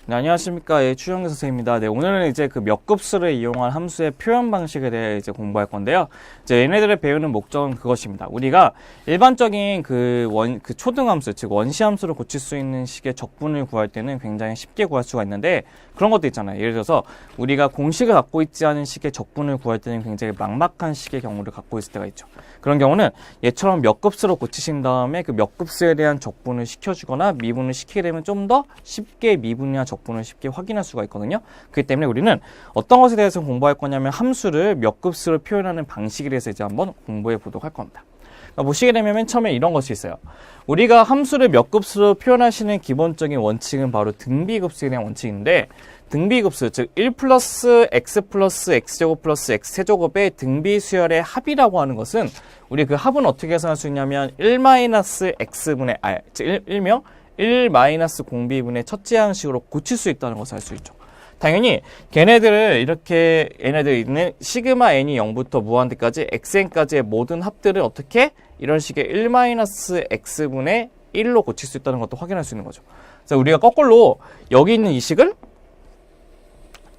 네, 안녕하십니까. 예, 추정규 선생님입니다. 네, 오늘은 이제 그 몇 급수를 이용한 함수의 표현 방식에 대해 이제 공부할 건데요. 이제 얘네들을 배우는 목적은 그것입니다. 우리가 일반적인 그 초등함수, 즉 원시함수를 고칠 수 있는 식의 적분을 구할 때는 굉장히 쉽게 구할 수가 있는데 그런 것도 있잖아요. 예를 들어서 우리가 공식을 갖고 있지 않은 식의 적분을 구할 때는 굉장히 막막한 식의 경우를 갖고 있을 때가 있죠. 그런 경우는 얘처럼 몇 급수로 고치신 다음에 그 몇 급수에 대한 적분을 시켜주거나 미분을 시키게 되면 좀 더 쉽게 미분이나 적분을 쉽게 확인할 수가 있거든요. 그렇기 때문에 우리는 어떤 것에 대해서 공부할 거냐면 함수를 몇 급수로 표현하는 방식에 대해서 이제 한번 공부해 보도록 할 겁니다. 보시게 되면 맨 처음에 이런 것이 있어요. 우리가 함수를 몇 급수로 표현하시는 기본적인 원칙은 바로 등비급수에 대한 원칙인데 등비급수, 즉 1 플러스 x 플러스 x제곱 플러스 x세제곱의 등비수열의 합이라고 하는 것은 우리 그 합은 어떻게 계산할 수 있냐면 1 마이너스 x분의 즉 일명 1 마이너스 공비분의 첫째 항식으로 고칠 수 있다는 것을 알 수 있죠. 당연히 걔네들을 이렇게 얘네들 있는 시그마 n이 0부터 무한대까지 xn까지의 모든 합들을 어떻게 이런 식의 1 마이너스 x분의 1로 고칠 수 있다는 것도 확인할 수 있는 거죠. 그래서 우리가 거꾸로 여기 있는 이 식을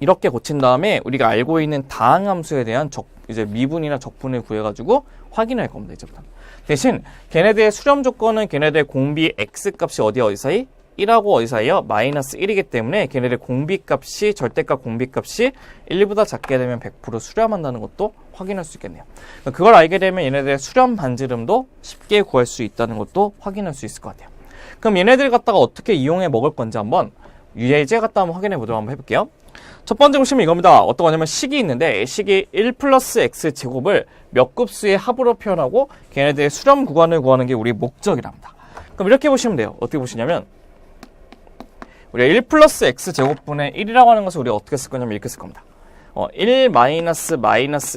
이렇게 고친 다음에 우리가 알고 있는 다항함수에 대한 이제 미분이나 적분을 구해가지고 확인할 겁니다. 이제부터. 대신 걔네들의 수렴 조건은 걔네들의 공비 x 값이 어디 사이? 1하고 어디 사이요? 마이너스 1이기 때문에 걔네들의 공비 값이 절대값 공비 값이 1보다 작게 되면 100% 수렴한다는 것도 확인할 수 있겠네요. 그걸 알게 되면 얘네들의 수렴 반지름도 쉽게 구할 수 있다는 것도 확인할 수 있을 것 같아요. 그럼 얘네들 갖다가 어떻게 이용해 먹을 건지 한번 예제 갖다 한번 확인해 보도록 한번 해볼게요. 첫 번째 보시면 이겁니다. 어떤 거냐면 식이 있는데 식이 1 플러스 x제곱을 몇 급수의 합으로 표현하고 걔네들의 수렴 구간을 구하는 게 우리 목적이랍니다. 그럼 이렇게 보시면 돼요. 어떻게 보시냐면 우리가 1 플러스 x제곱분의 1이라고 하는 것을 우리가 어떻게 쓸 거냐면 이렇게 쓸 겁니다. 1 마이너스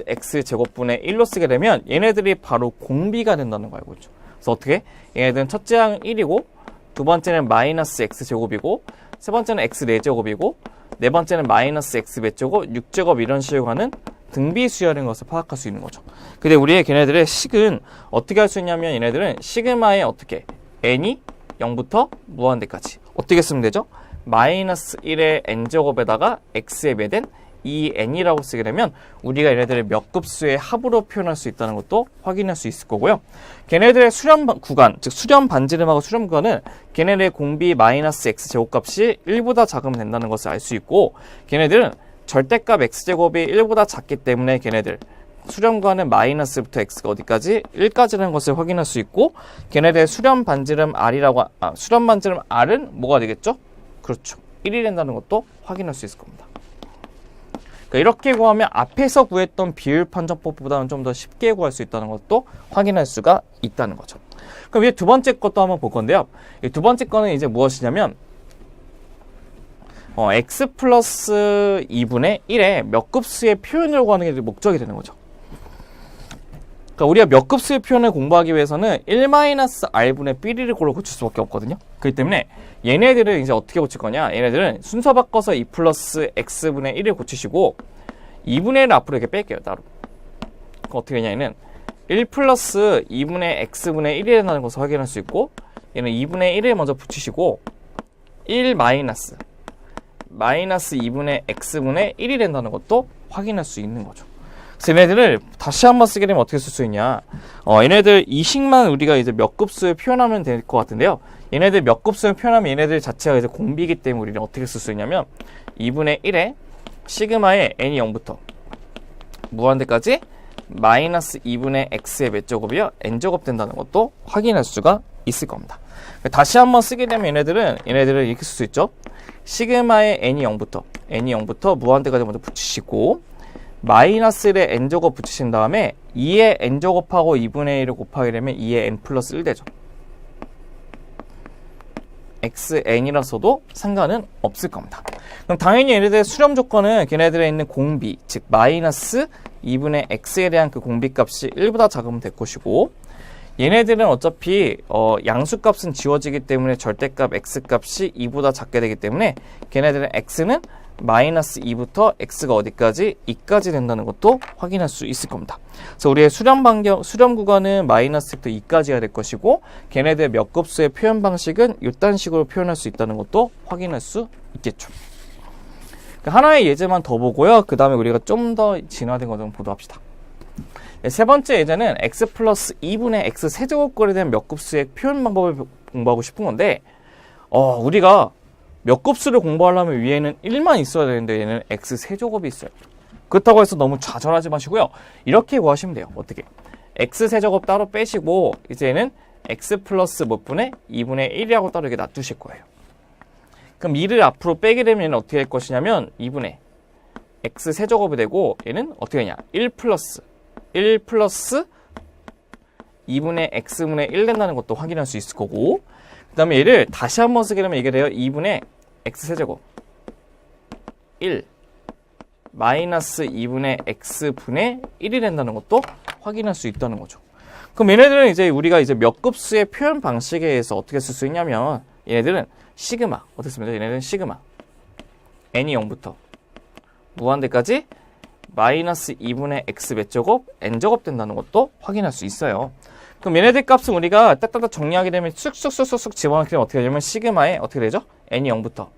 x제곱분의 1로 쓰게 되면 얘네들이 바로 공비가 된다는 거 알고 있죠. 그래서 어떻게? 얘네들은 첫째 항 1이고 두 번째는 마이너스 x제곱이고 세 번째는 x 4제곱이고 네 번째는 마이너스 x 몇제곱 6제곱 이런 식으로 가는 등비수열인 것을 파악할 수 있는 거죠. 근데 우리의 걔네들의 식은 어떻게 할 수 있냐면 얘네들은 시그마에 어떻게 n이 0부터 무한대까지 어떻게 쓰면 되죠? 마이너스 1의 n제곱에다가 x에 매된 2n이라고 쓰게 되면 우리가 얘네들의 몇 급수의 합으로 표현할 수 있다는 것도 확인할 수 있을 거고요. 걔네들의 수렴 구간, 즉 수렴 반지름하고 수렴 구간은 걔네들의 공비 마이너스 x제곱값이 1보다 작으면 된다는 것을 알 수 있고 걔네들은 절대값 x제곱이 1보다 작기 때문에 걔네들 수렴 구간은 마이너스부터 x가 어디까지? 1까지라는 것을 확인할 수 있고 걔네들의 수렴 반지름 수렴 반지름 r은 뭐가 되겠죠? 그렇죠. 1이 된다는 것도 확인할 수 있을 겁니다. 그러니까 이렇게 구하면 앞에서 구했던 비율 판정법보다는 좀 더 쉽게 구할 수 있다는 것도 확인할 수가 있다는 거죠. 그럼 이제 두 번째 것도 한번 볼 건데요. 이 두 번째 거는 이제 무엇이냐면 x 플러스 2분의 1의 몇 급수의 표현을 구하는 게 목적이 되는 거죠. 그러니까 우리가 몇 급수의 표현을 공부하기 위해서는 1-r분의 b를 고칠 수밖에 없거든요. 그렇기 때문에 얘네들은 이제 어떻게 고칠 거냐? 얘네들은 순서 바꿔서 2 플러스 x분의 1을 고치시고 2분의 1을 앞으로 이렇게 뺄게요. 따로. 그럼 어떻게 되냐? 얘는 1 플러스 2분의 x분의 1이 된다는 것을 확인할 수 있고 얘는 2분의 1을 먼저 붙이시고 1 마이너스 2분의 x분의 1이 된다는 것도 확인할 수 있는 거죠. 그래서 얘네들을 다시 한번 쓰게 되면 어떻게 쓸 수 있냐? 얘네들 이 식만 우리가 이제 몇 급수에 표현하면 될 것 같은데요. 얘네들 몇 급수에 표현하면 얘네들 자체가 이제 공비이기 때문에 우리는 어떻게 쓸 수 있냐면 2분의 1에 시그마의 n이 0부터 무한대까지 마이너스 2분의 x의 몇 제곱이요? n제곱 된다는 것도 확인할 수가 있을 겁니다. 다시 한번 쓰게 되면 얘네들을 이렇게 쓸 수 있죠. 시그마의 n이 0부터 무한대까지 먼저 붙이시고 마이너스 1에 n제곱 붙이신 다음에 2의 n제곱하고 2분의 1을 곱하게 되면 2의 n 플러스 1 되죠. xn이라서도 상관은 없을 겁니다. 그럼 당연히 얘네들의 수렴 조건은 걔네들에 있는 공비, 즉 마이너스 2분의 x에 대한 그 공비 값이 1보다 작으면 될 것이고 얘네들은 어차피 양수값은 지워지기 때문에 절대값 x값이 2보다 작게 되기 때문에 걔네들은 x는 마이너스 2부터 x가 어디까지? 2까지 된다는 것도 확인할 수 있을 겁니다. 그래서 우리의 수렴 구간은 마이너스 2부터 2까지가 될 것이고 걔네들의 몇 급수의 표현 방식은 이딴 식으로 표현할 수 있다는 것도 확인할 수 있겠죠. 하나의 예제만 더 보고요. 그 다음에 우리가 좀 더 진화된 거 좀 보도록 합시다. 세 번째 예제는 x 플러스 2분의 x 세제곱꼴에 대한 몇 급수의 표현 방법을 공부하고 싶은 건데 우리가 몇 급수를 공부하려면 위에는 1만 있어야 되는데 얘는 x 세제곱이 있어요. 그렇다고 해서 너무 좌절하지 마시고요. 이렇게 구하시면 돼요. 어떻게? x 세제곱 따로 빼시고 이제는 x 플러스 몇 분의 2분의 1이라고 따로 이렇게 놔두실 거예요. 그럼 2를 앞으로 빼게 되면 얘는 어떻게 될 것이냐면 2분의 x 세제곱이 되고 얘는 어떻게 되냐? 1 플러스 2분의 x분의 1 된다는 것도 확인할 수 있을 거고 그 다음에 얘를 다시 한번 쓰게 되면 이게 돼요. 2분의 x세제곱 1 마이너스 2분의 x분의 1이 된다는 것도 확인할 수 있다는 거죠. 그럼 얘네들은 이제 우리가 이제 몇 급수의 표현 방식에 의해서 어떻게 쓸 수 있냐면 얘네들은 시그마 어떻게 씁니까? 얘네들은 시그마 n이 0부터 무한대까지 마이너스 2분의 x 몇 제곱 n제곱 된다는 것도 확인할 수 있어요. 그럼 얘네들 값은 우리가 딱딱딱 정리하게 되면 쑥쑥쑥쑥 집어넣게 되면 어떻게 되냐면 시그마에 어떻게 되죠? n이 0부터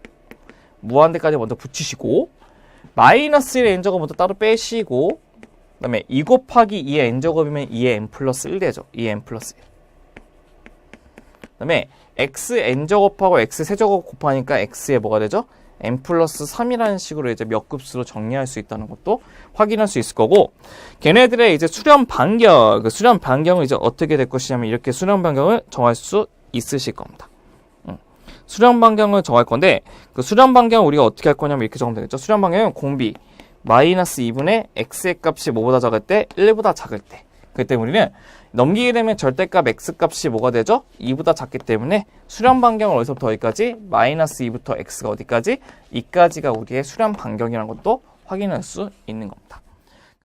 무한대까지 먼저 붙이시고 마이너스 1의 n제곱 먼저 따로 빼시고 그 다음에 2 곱하기 2의 n제곱이면 2의 n 플러스 1 되죠. 2의 n 플러스 1. 그 다음에 x n제곱하고 x 세제곱 곱하니까 x에 뭐가 되죠? n 플러스 3이라는 식으로 이제 몇 급수로 정리할 수 있다는 것도 확인할 수 있을 거고 걔네들의 이제 수렴 반경, 그 수렴 반경은 이제 어떻게 될 것이냐면 이렇게 수렴 반경을 정할 수 있으실 겁니다. 수렴 반경을 정할 건데 그 수렴 반경을 우리가 어떻게 할 거냐면 이렇게 정하면 되겠죠. 수렴 반경은 공비 마이너스 2분의 x의 값이 뭐보다 작을 때 1보다 작을 때 그렇기 때문에 우리는 넘기게 되면 절대값 x값이 뭐가 되죠? 2보다 작기 때문에 수렴 반경을 어디서부터 어디까지? 마이너스 2부터 x가 어디까지? 2까지가 우리의 수렴 반경이라는 것도 확인할 수 있는 겁니다.